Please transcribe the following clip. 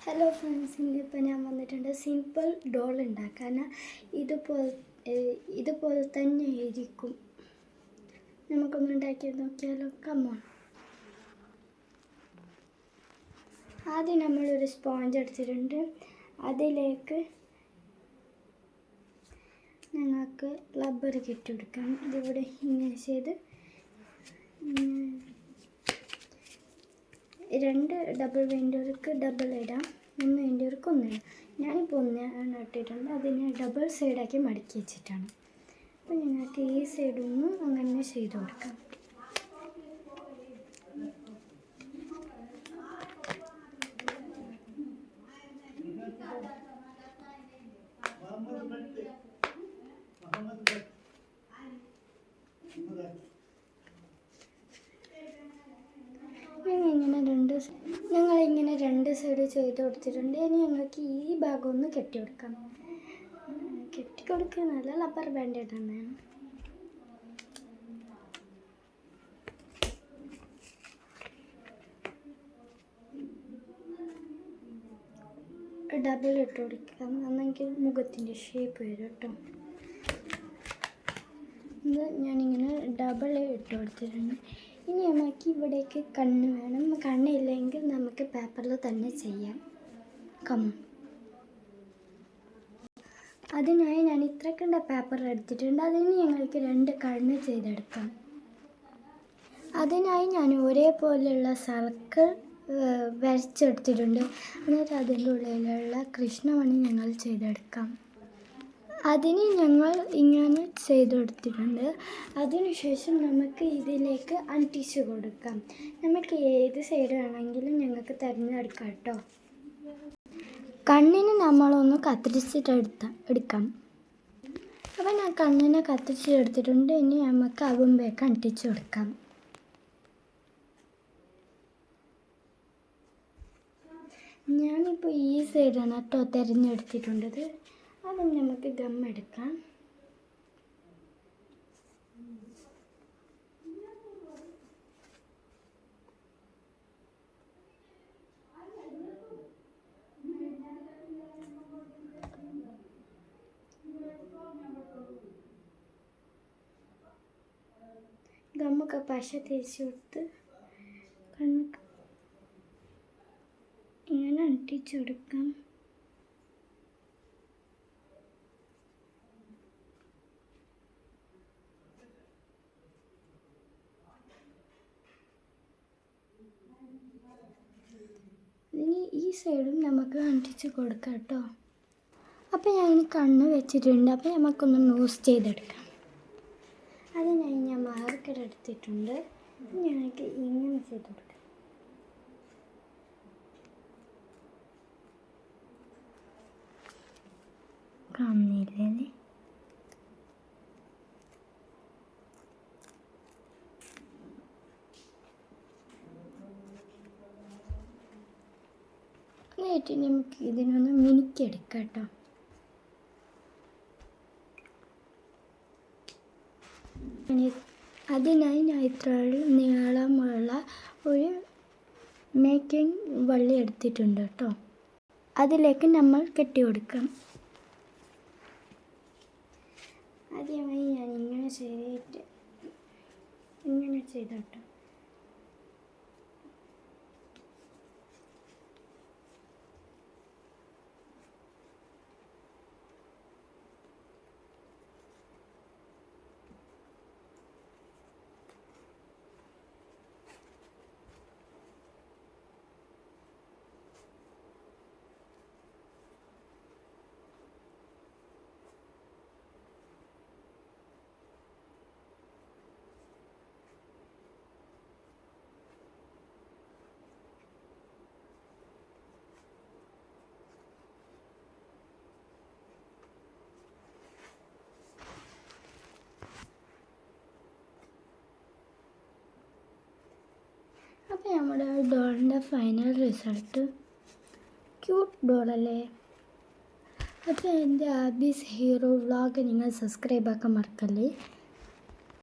Hello friends, ഇന്നിപ്പോൾ ഞാൻ വന്നിട്ടുണ്ട് സിമ്പിൾ ഡോൾ ഉണ്ടാക്കാൻ. ഇതുപോലെ തന്നെ ഇരിക്കും. നമുക്കൊന്ന് ഉണ്ടാക്കി നോക്കിയാലോ? കമ്മോൺ. ആദ്യം നമ്മളൊരു സ്പോഞ്ച് എടുത്തിട്ടുണ്ട്. അതിലേക്ക് ഞങ്ങൾക്ക് റബ്ബർ കെട്ടിയെടുക്കാം. ഇതിവിടെ ഇങ്ങനെ ചെയ്ത് 2 ഡബിൾ വേണ്ടിയവർക്ക് ഡബിൾ ഇടാം, 1 വേണ്ടിയവർക്ക് 1 ഇടാം. ഞാനിപ്പോൾ 1 ഇട്ടിട്ടുണ്ട്. അതിനെ ഡബിൾ സൈഡാക്കി മടക്കി വെച്ചിട്ടാണ്. അപ്പോൾ ഞങ്ങൾക്ക് ഈ സൈഡൊന്നും അങ്ങനെ ചെയ്ത് കൊടുക്കാം. ഞങ്ങളിങ്ങനെ 2 സൈഡ് ചെയ്ത് കൊടുത്തിട്ടുണ്ട്. ഇനി ഞങ്ങൾക്ക് ഈ ഭാഗം ഒന്ന് കെട്ടിക്കൊടുക്കാം. കെട്ടിക്കൊടുക്കുക നല്ല റബ്ബർ ബാൻഡ് ഇടുന്നതാണ്. ഡബിൾ ഇട്ട് കൊടുക്കാം, എന്നെങ്കിൽ മുഖത്തിൻ്റെ ഷേപ്പ് വരും കേട്ടോ. ഇത് ഞാനിങ്ങനെ ഡബിൾ ഇട്ട് കൊടുത്തിട്ടുണ്ട്. ഇനി നമുക്ക് ഇവിടേക്ക് കണ്ണ് വേണം. കണ്ണില്ലെങ്കിൽ നമുക്ക് പേപ്പറിൽ തന്നെ ചെയ്യാം. കമ്മോൺ. അതിനായി ഞാൻ ഇത്രക്കണ്ട പേപ്പർ എടുത്തിട്ടുണ്ട്. അതിന് ഞങ്ങൾക്ക് 2 കണ്ണ് ചെയ്തെടുക്കാം. അതിനായി ഞാൻ ഒരേപോലെയുള്ള സർക്കിൾ വരച്ചെടുത്തിട്ടുണ്ട്. എന്നിട്ട് അതിൻ്റെ ഉള്ളിലുള്ള കൃഷ്ണമണി ഞങ്ങൾ ചെയ്തെടുക്കാം. അതിന് ഞങ്ങൾ ഇങ്ങനെ ചെയ്തെടുത്തിട്ടുണ്ട്. അതിനുശേഷം നമുക്ക് ഇതിലേക്ക് അണ്ടിച്ച് കൊടുക്കാം. നമുക്ക് ഏത് സൈഡ് വേണമെങ്കിലും ഞങ്ങൾക്ക് തിരഞ്ഞെടുക്കാം കേട്ടോ. കണ്ണിന് നമ്മളൊന്ന് എടുക്കാം. അപ്പോൾ ഞാൻ കണ്ണിനെ കത്തിരിച്ചെടുത്തിട്ടുണ്ട്. ഇനി നമുക്ക് അവുമ്പേക്ക് അണ്ടിച്ച് കൊടുക്കാം. ഞാനിപ്പോൾ ഈ സൈഡാണ് കേട്ടോ തിരഞ്ഞെടുത്തിട്ടുള്ളത്. അതും നമുക്ക് ഗം എടുക്കാം. ഗമ്മൊക്കെ പശ തേച്ച് കൊടുത്ത് കണ്ണൊക്കെ ഇങ്ങനെ അട്ടിച്ചു കൊടുക്കാം. ഇനി ഈ സൈഡും നമുക്ക് അണ്ടിച്ച് കൊടുക്കാം കേട്ടോ. അപ്പോൾ ഞാൻ കണ്ണ് വെച്ചിട്ടുണ്ട്. അപ്പോൾ നമുക്കൊന്ന് നോസ് ചെയ്തെടുക്കാം. അതിനായി ഞാൻ മാർക്കർ എടുത്തിട്ടുണ്ട്. ഞങ്ങൾക്ക് ഇങ്ങനെ ചെയ്ത് കൊടുക്കാം. കാണുന്നില്ലേ? എന്നിട്ട് നമുക്ക് ഇതിനൊന്ന് മിനുക്കിയെടുക്കാം കേട്ടോ. അതിനായി ഞാൻ ഇത്ര നീളമുള്ള ഒരു മേക്കിംഗ് വള്ളി എടുത്തിട്ടുണ്ട് കേട്ടോ. അതിലേക്ക് നമ്മൾ കെട്ടി കൊടുക്കാം. ആദ്യമായി ഞാൻ ഇങ്ങനെ ചെയ്ത് കേട്ടോ. അപ്പോൾ നമ്മുടെ ഡോളിൻ്റെ ഫൈനൽ റിസൾട്ട് ക്യൂട്ട് ഡോളല്ലേ. അപ്പോൾ എൻ്റെ ആബീസ് ഹീറോ വ്ളോഗ് നിങ്ങൾ സബ്സ്ക്രൈബ് ആക്കാൻ മറക്കല്ലേ.